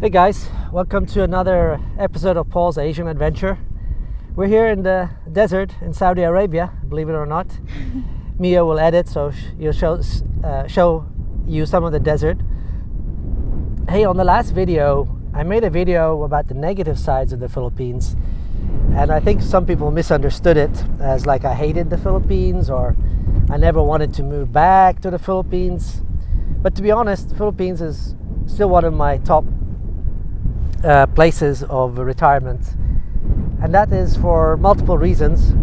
Hey guys, welcome to another episode of Paul's Asian Adventure. We're here in the desert in Saudi Arabia, believe it or not. Mia will edit, so you'll show you some of the desert. Hey, on the last video, I made a video about the negative sides of the Philippines, and I think some people misunderstood it as like I hated the Philippines or I never wanted to move back to the Philippines. But to be honest, the Philippines is still one of my top places of retirement, and that is for multiple reasons.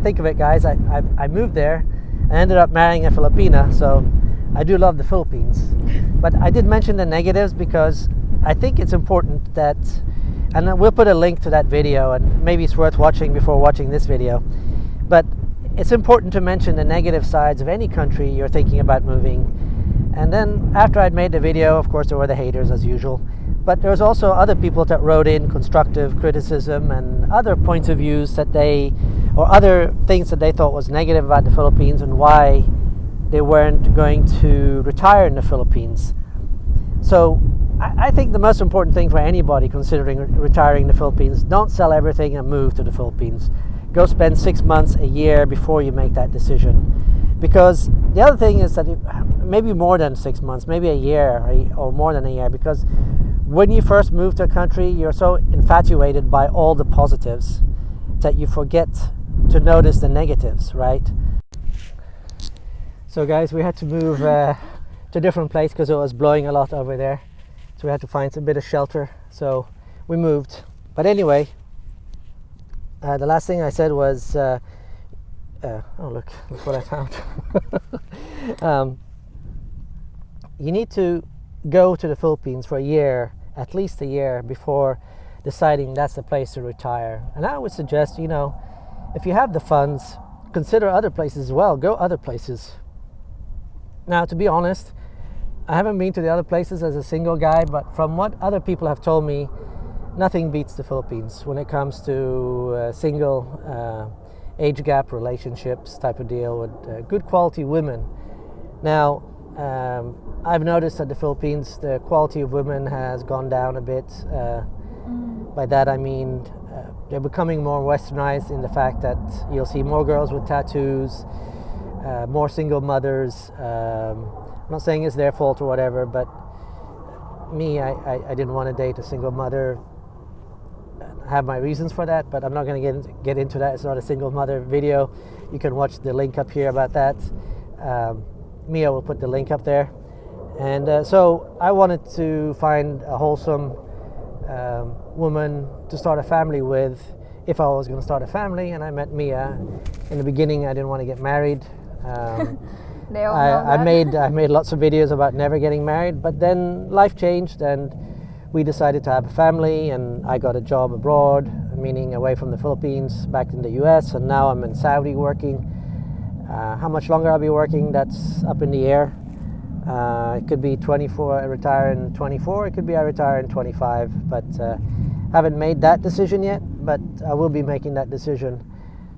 Think of it, guys. I moved there. I ended up marrying a Filipina, so I do love the Philippines. But I did mention the negatives because I think it's important that, and we'll put a link to that video, and maybe it's worth watching before watching this video. But it's important to mention the negative sides of any country you're thinking about moving. And then after I'd made the video, of course, there were the haters as usual. But there was also other people that wrote in constructive criticism and other points of views that or other things that they thought was negative about the Philippines and why they weren't going to retire in the Philippines. So I think the most important thing for anybody considering retiring in the Philippines, don't sell everything and move to the Philippines. Go spend 6 months, a year before you make that decision. Because the other thing is that maybe more than 6 months, maybe a year or more than a year, because when you first move to a country, you're so infatuated by all the positives that you forget to notice the negatives, right? So guys, we had to move to a different place because it was blowing a lot over there. So we had to find a bit of shelter. So we moved. But anyway, the last thing I said was, oh look what I found. You need to go to the Philippines for a year, at least a year, before deciding that's the place to retire. And I would suggest, if you have the funds, consider other places as well. Go other places. Now, to be honest, I haven't been to the other places as a single guy, but from what other people have told me, nothing beats the Philippines when it comes to single age gap relationships type of deal with good quality women. Now, I've noticed that the Philippines, the quality of women has gone down a bit. By that I mean they're becoming more westernized in the fact that you'll see more girls with tattoos, more single mothers. I'm not saying it's their fault or whatever, but me, I didn't want to date a single mother. I have my reasons for that, but I'm not going to get into that. It's not a single mother video. You can watch the link up here about that. Mia will put the link up there. And so I wanted to find a wholesome woman to start a family with if I was going to start a family, and I met Mia. In the beginning, I didn't want to get married. They all know I that. made lots of videos about never getting married, but then life changed and we decided to have a family, and I got a job abroad, meaning away from the Philippines, back in the US, and now I'm in Saudi working. How much longer I'll be working, that's up in the air. It could be 24, I retire in 24, it could be I retire in 25, but haven't made that decision yet, but I will be making that decision.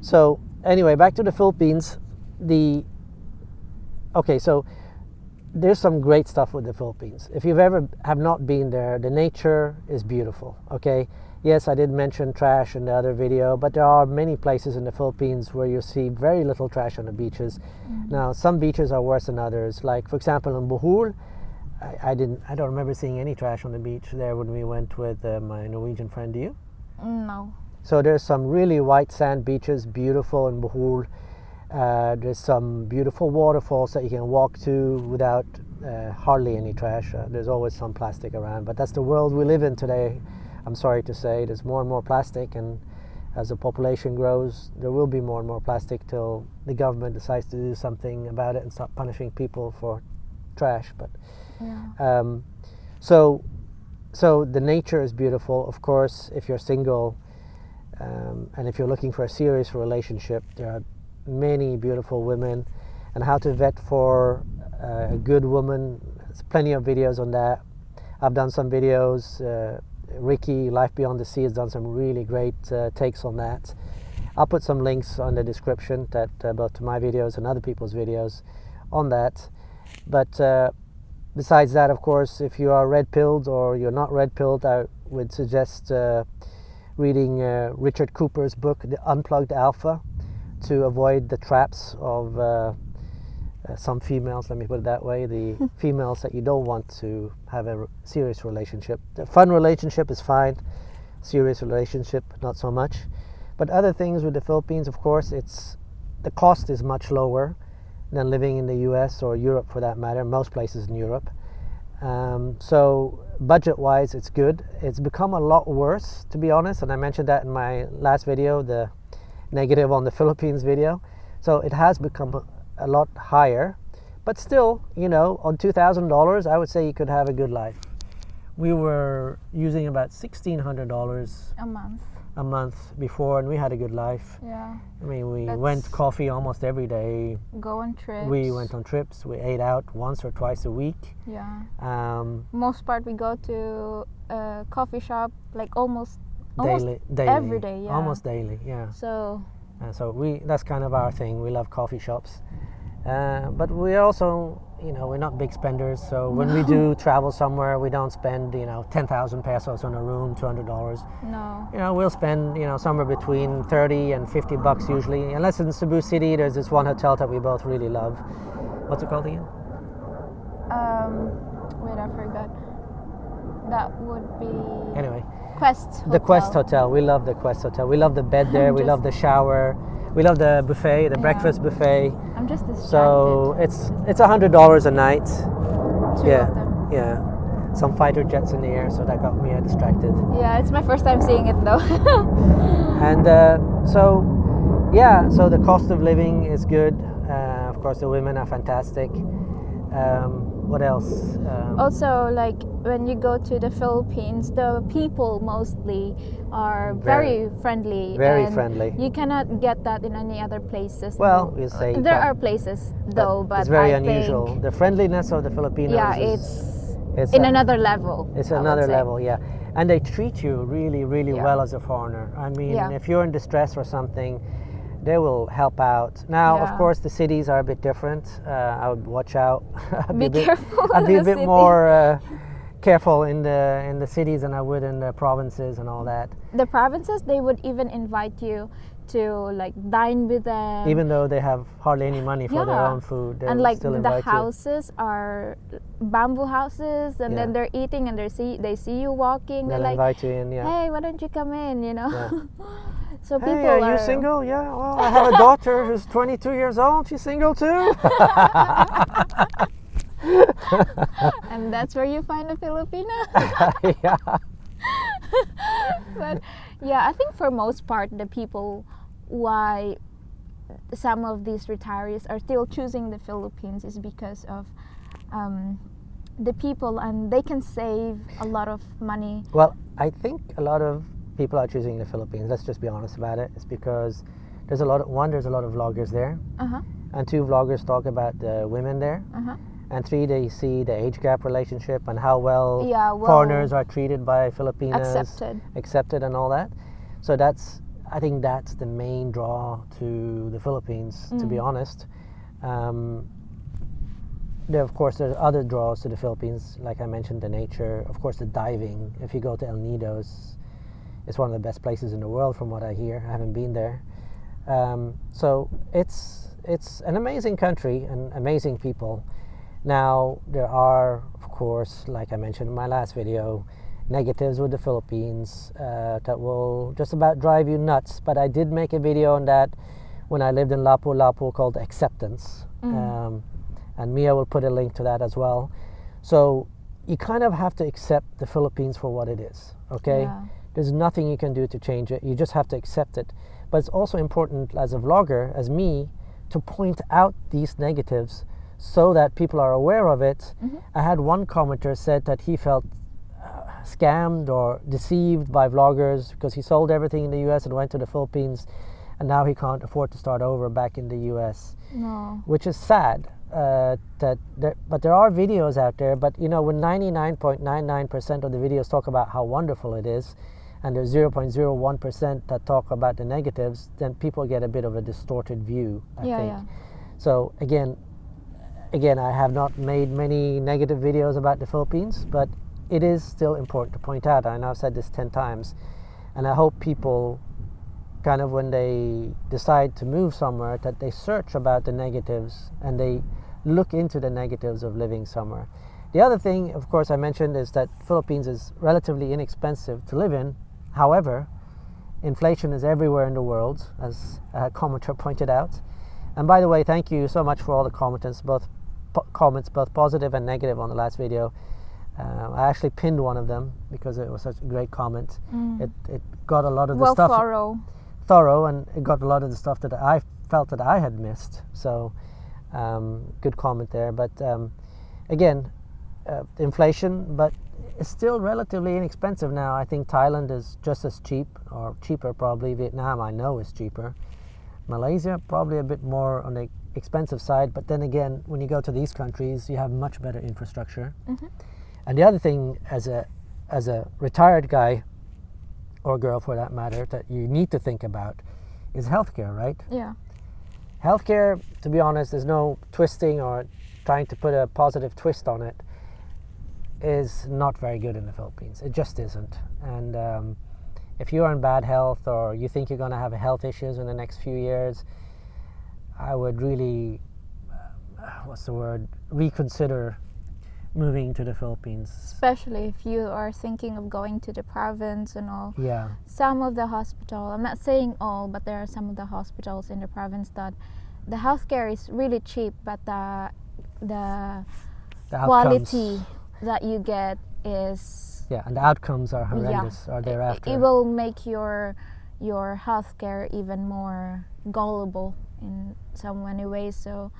So anyway, back to the Philippines. So there's some great stuff with the Philippines. If you've ever have not been there, the nature is beautiful, okay? Yes, I did mention trash in the other video, but there are many places in the Philippines where you see very little trash on the beaches. Mm-hmm. Now, some beaches are worse than others. Like, for example, in Bohol, I don't remember seeing any trash on the beach there when we went with my Norwegian friend. Do you? No. So there's some really white sand beaches, beautiful in Bohol. There's some beautiful waterfalls that you can walk to without hardly any trash. There's always some plastic around, but that's the world we live in today. I'm sorry to say, there's more and more plastic, and as the population grows, there will be more and more plastic till the government decides to do something about it and stop punishing people for trash. But yeah. So the nature is beautiful. Of course, if you're single and if you're looking for a serious relationship, there are many beautiful women, and how to vet for a good woman. There's plenty of videos on that. I've done some videos. Ricky, Life Beyond the Sea, has done some really great takes on that. I'll put some links on the description that both to my videos and other people's videos on that. But the Besides that, of course, if you are red-pilled or you're not red-pilled, I would suggest reading Richard Cooper's book, The Unplugged Alpha, to avoid the traps of some females, let me put it that way, the females that you don't want to have a serious relationship. The fun relationship is fine, serious relationship, not so much. But other things with the Philippines, of course, the cost is much lower than living in the US or Europe for that matter, most places in Europe. So budget-wise, it's good. It's become a lot worse, to be honest, and I mentioned that in my last video, the negative on the Philippines video. So it has become a lot higher, but still, you know, on $2,000, I would say you could have a good life. We were using about $1,600 a month before, and we had a good life. Yeah. I mean, we went coffee almost every day. Go on trips. We went on trips. We ate out once or twice a week. Yeah. Most part we go to a coffee shop like almost daily, every day. Yeah. Almost daily. Yeah. So that's kind of our thing. We love coffee shops. But we also, you know, we're not big spenders, so when we do travel somewhere, we don't spend, you know, 10,000 pesos on a room, $200. No. You know, we'll spend, you know, somewhere between 30 and 50 bucks usually. Unless in Cebu City, there's this one hotel that we both really love. What's it called again? Wait, I forgot. That would be... Anyway. Quest Hotel. The Quest Hotel. We love the Quest Hotel. We love the bed there. We love the shower. We love the buffet, the breakfast buffet. I'm just distracted. So it's $100 a night. Two of them. Yeah. Some fighter jets in the air, so that got me distracted. Yeah, it's my first time seeing it though. And so the cost of living is good. Of course, the women are fantastic. What else? Also, like when you go to the Philippines, the people mostly are very friendly. Very and friendly. You cannot get that in any other places. Well, you say there are places though, but it's very I unusual. think, the friendliness of the Filipinos. Yeah, it's in another level. It's another level, yeah. And they treat you really, really well as a foreigner. I mean, if you're in distress or something, they will help out. Now, of course, the cities are a bit different. I would watch out. Be careful. I'd be a bit more careful in the cities than I would in the provinces and all that. The provinces, they would even invite you to like dine with them, even though they have hardly any money for their own food. And like the houses are bamboo houses, and then they're eating and they see you walking. They'll like, invite you in. Hey, why don't you come in? You know. Yeah. So hey, people are you single? Yeah, well, I have a daughter who's 22 years old. She's single too. And that's where you find a Filipino. Yeah. But yeah, I think for most part, the people why some of these retirees are still choosing the Philippines is because of the people, and they can save a lot of money. Well, I think a lot of people are choosing the Philippines. Let's just be honest about it. It's because there's a lot of vloggers there, and 2, vloggers talk about the women there, and 3, they see the age gap relationship and how well foreigners are treated by Filipinos, accepted and all that. So I think that's the main draw to the Philippines, to be honest. Of course, there are other draws to the Philippines, like I mentioned, the nature, of course, the diving. If you go to El Nidos, it's one of the best places in the world from what I hear. I haven't been there. So it's an amazing country and amazing people. Now, there are, of course, like I mentioned in my last video, negatives with the Philippines that will just about drive you nuts. But I did make a video on that when I lived in Lapu-Lapu called Acceptance. And Mia will put a link to that as well. So you kind of have to accept the Philippines for what it is, okay? Yeah. There's nothing you can do to change it. You just have to accept it. But it's also important as a vlogger, as me, to point out these negatives so that people are aware of it. I had one commenter said that he felt scammed or deceived by vloggers because he sold everything in the US and went to the Philippines, and now he can't afford to start over back in the US. No. Which is sad. But there are videos out there, but you know, when 99.99% of the videos talk about how wonderful it is, and there's 0.01% that talk about the negatives, then people get a bit of a distorted view, I think. So again, again, I have not made many negative videos about the Philippines, but it is still important to point out. I know I've said this 10 times, and I hope people kind of, when they decide to move somewhere, that they search about the negatives and they look into the negatives of living somewhere. The other thing, of course, I mentioned is that Philippines is relatively inexpensive to live in. However, inflation is everywhere in the world, as a commenter pointed out. And by the way, thank you so much for all the comments, both positive and negative on the last video. I actually pinned one of them because it was such a great comment. It got a lot of the stuff thorough, and it got a lot of the stuff that I felt that I had missed. So good comment there. But again, inflation, but it's still relatively inexpensive now. I think Thailand is just as cheap, or cheaper probably. Vietnam I know is cheaper. Malaysia probably a bit more on the expensive side, but then again, when you go to these countries, you have much better infrastructure. And the other thing, as a retired guy, or girl for that matter, that you need to think about is healthcare, right? Yeah. Healthcare, to be honest, there's no twisting or trying to put a positive twist on it, is not very good in the Philippines. It just isn't. And if you are in bad health, or you think you're going to have health issues in the next few years, I would really, reconsider moving to the Philippines. Especially if you are thinking of going to the province and all. Yeah. Some of the hospital, I'm not saying all, but there are some of the hospitals in the province that the healthcare is really cheap, but the quality that you get is... Yeah, and the outcomes are horrendous, or thereafter. It will make your healthcare even more gullible in so many ways. So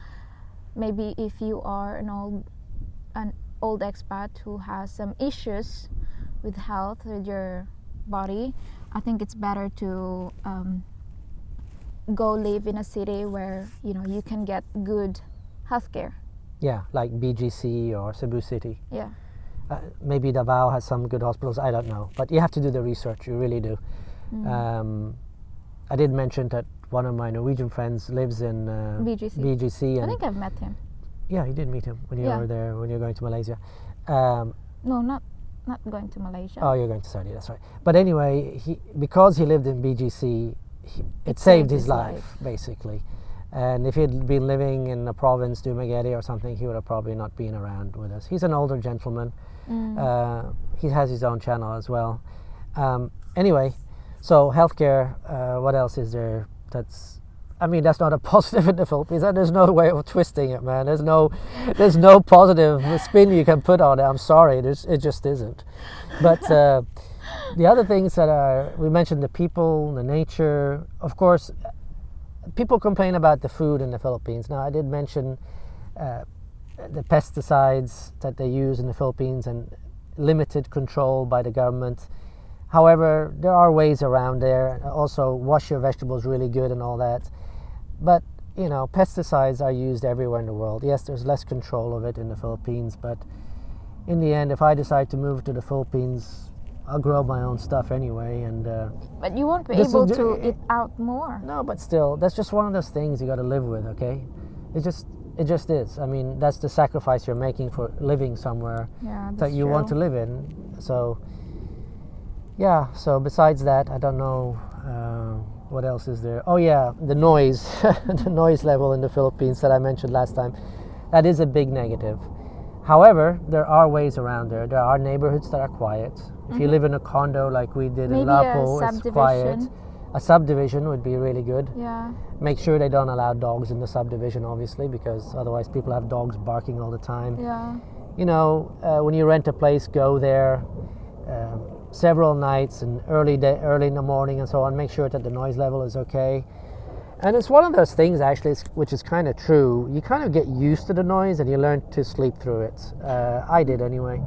maybe if you are an old expat who has some issues with health, with your body, I think it's better to go live in a city where you can get good healthcare. Yeah, like BGC or Cebu City. Yeah. Maybe Davao has some good hospitals, I don't know. But you have to do the research, you really do. I did mention that one of my Norwegian friends lives in BGC. And I think I've met him. Yeah, you did meet him when you were there, when you're going to Malaysia. No, not going to Malaysia. Oh, you're going to Saudi, that's right. But anyway, because he lived in BGC, it saved his life, basically. And if he'd been living in a province, Dumaguete or something, he would have probably not been around with us. He's an older gentleman. He has his own channel as well. Anyway, so healthcare, what else is there that's not a positive in the Philippines. There's no way of twisting it, man. There's no positive spin you can put on it. I'm sorry, it just isn't. But the other things that we mentioned, the people, the nature, of course. People complain about the food in the Philippines. Now, I did mention the pesticides that they use in the Philippines and limited control by the government. However, there are ways around there. Also, wash your vegetables really good and all that. But, pesticides are used everywhere in the world. Yes, there's less control of it in the Philippines, but in the end, if I decide to move to the Philippines, I'll grow my own stuff anyway, and but you won't be able to eat out more. No, but still, that's just one of those things you got to live with. Okay, it just is. That's the sacrifice you're making for living somewhere that you want to live in. So yeah. So besides that, I don't know what else is there. Oh yeah, the noise, the noise level in the Philippines that I mentioned last time. That is a big negative. However, there are ways around there. There are neighborhoods that are quiet. If you live in a condo like we did in Lapo, it's quiet. A subdivision would be really good. Yeah. Make sure they don't allow dogs in the subdivision, obviously, because otherwise people have dogs barking all the time. Yeah. When you rent a place, go there several nights and early in the morning and so on. Make sure that the noise level is okay. And it's one of those things, actually, which is kind of true. You kind of get used to the noise and you learn to sleep through it. I did anyway.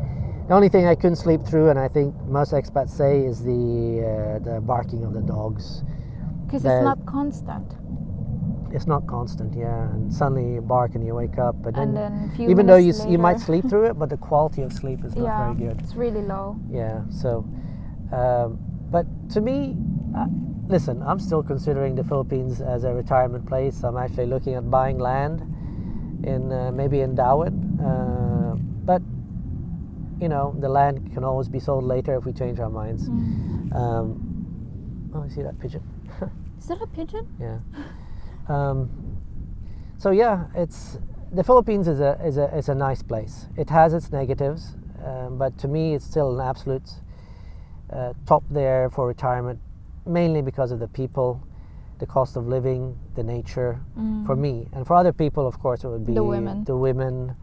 The only thing I couldn't sleep through, and I think most expats say, is the barking of the dogs. Because it's not constant. It's not constant, yeah. And suddenly you bark and you wake up. But then even though you might sleep through it, but the quality of sleep is not very good. It's really low. Yeah, so... but to me... listen, I'm still considering the Philippines as a retirement place. I'm actually looking at buying land in maybe in Darwin, but you know, the land can always be sold later if we change our minds. Oh, you see that pigeon? Is that a pigeon? Yeah. So yeah, it's the Philippines is a nice place. It has its negatives, but to me, it's still an absolute top there for retirement, mainly because of the people, the cost of living, the nature. For me, and for other people, of course, it would be The women.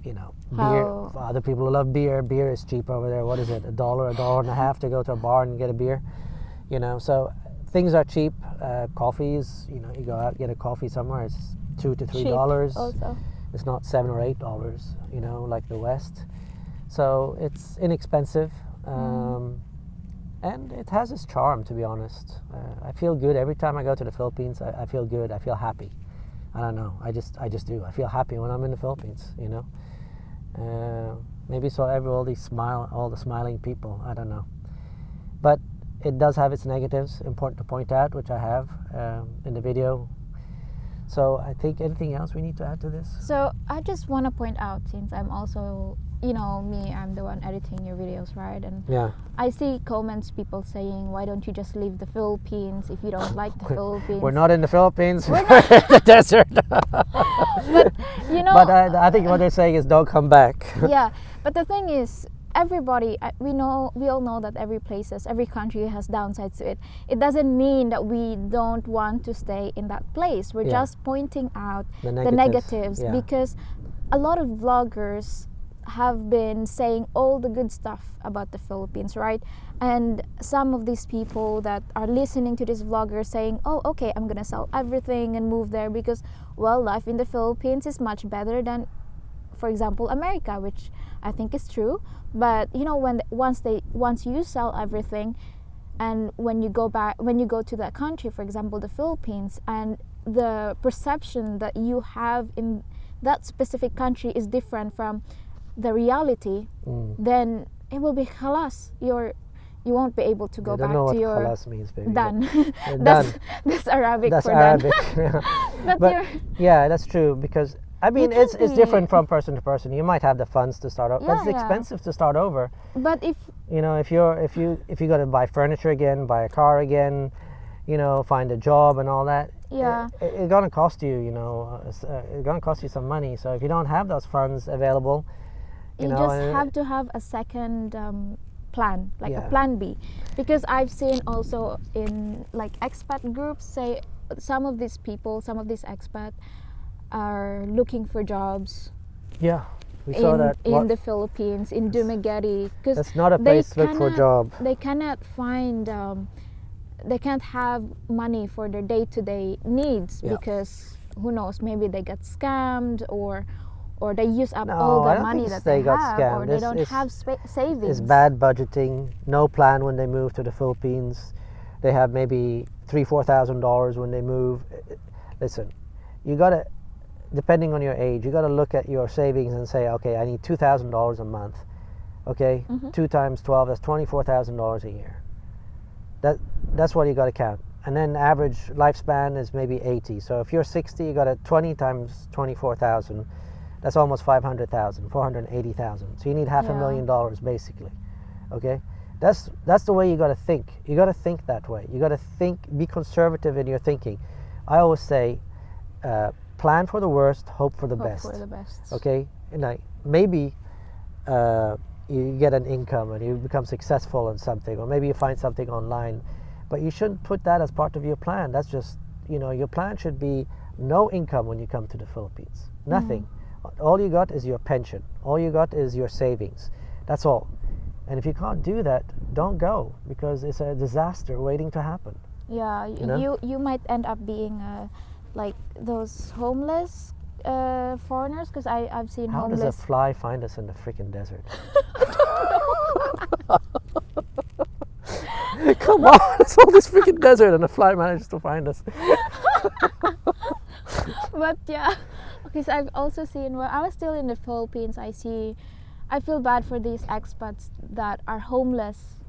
You know, beer. For other people who love beer, beer is cheap over there. What is it? $1.50 to go to a bar and get a beer. You know, so things are cheap. Coffee is, you know, you go out get a coffee somewhere, it's $2 to $3. Also. It's not $7 or $8. You know, like the West. So it's inexpensive, and it has its charm. To be honest, I feel good every time I go to the Philippines. I feel good. I feel happy. I don't know. I just do. I feel happy when I'm in the Philippines. You know. Maybe so all the smiling people. I don't know, but it does have its negatives. Important to point out, which I have in the video. So I think anything else we need to add to this? So I just want to point out, since I'm also, you know, I'm the one editing your videos, right? And Yeah. I see comments, people saying, why don't you just leave the Philippines if you don't like the Philippines? We're not in the Philippines. We're in the desert. But, you know... But I think what they're saying is don't come back. Yeah, but the thing is, everybody, we all know that every country has downsides to it. It doesn't mean that we don't want to stay in that place. We're just pointing out the negatives, yeah. Because a lot of vloggers have been saying all the good stuff about the Philippines, right? And some of these people that are listening to this vlogger saying, oh, okay, I'm gonna sell everything and move there because, well, life in the Philippines is much better than, for example, America, which I think is true. But you know, once you sell everything, and when you go to that country, for example, the Philippines, and the perception that you have in that specific country is different from the reality, then it will be khalas. You won't be able to go back to your khalas means, baby. done. Done. That's Arabic That's for Arabic. done. But yeah, that's true, because I mean, it's different from person to person. You might have the funds to start over, but it's expensive to start over. But if you got to buy furniture again, buy a car again, you know, find a job and all that, it's gonna cost you, you know, it's gonna cost you some money. So if you don't have those funds available, you know, just have to have a second plan, like a plan B, because I've seen also in like expat groups say some of these expats are looking for jobs. Yeah, we saw that in the Philippines, in Dumaguete, because that's not a place to look for a job. They cannot find, they can't have money for their day-to-day needs because who knows, maybe they got scammed or they use up all the money that they got have, scammed. or they don't have savings. It's bad budgeting, no plan when they move to the Philippines. They have maybe $3,000-4,000 when they move. Listen, you gotta, depending on your age, you got to look at your savings and say, okay, I need $2,000 a month. Okay, 2 times 12, that's $24,000 a year. That's what you got to count. And then average lifespan is maybe 80. So if you're 60, you got to 20 times 24,000. That's almost 500,000, 480,000. So you need $500,000 basically. Okay, that's the way you got to think. You got to think that way. You got to be conservative in your thinking. I always say, plan for the worst, hope for the best. Hope for the best. Okay, and like maybe you get an income and you become successful in something, or maybe you find something online, but you shouldn't put that as part of your plan. That's just, you know, your plan should be no income when you come to the Philippines. Nothing. All you got is your pension. All you got is your savings. That's all. And if you can't do that, don't go, because it's a disaster waiting to happen. Yeah, you might end up being like those homeless foreigners, because I've seen homeless. How does a fly find us in the freaking desert? Come on, it's all this freaking desert and a fly manages to find us. But yeah, because I've also seen, when I was still in the Philippines, I feel bad for these expats that are homeless,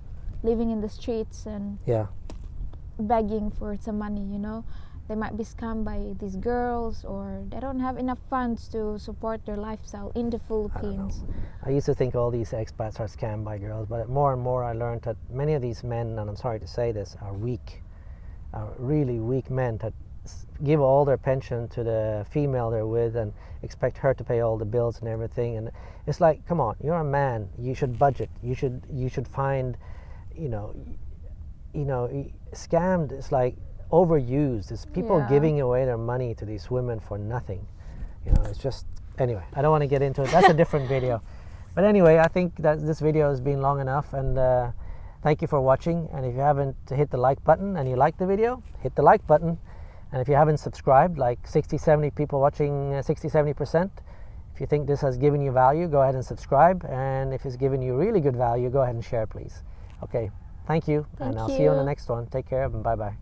living in the streets and begging for some money, you know. they might be scammed by these girls, or they don't have enough funds to support their lifestyle in the Philippines. I used to think all these expats are scammed by girls, but more and more I learned that many of these men, and I'm sorry to say this, are weak, are really weak men that give all their pension to the female they're with and expect her to pay all the bills and everything. And it's like, come on, you're a man, you should budget, you should find, you know, scammed is like overused. It's people Yeah. giving away their money to these women for nothing. You know, it's just, anyway, I don't want to get into it. That's a different video. But anyway, I think that this video has been long enough, and thank you for watching. And if you haven't hit the like button and you like the video, hit the like button. And if you haven't subscribed, like 60-70 people watching, 60-70%, if you think this has given you value, go ahead and subscribe. And if it's given you really good value, go ahead and share, please. Okay, thank you. Thank and I'll see you on the you. next one. Take care and bye-bye.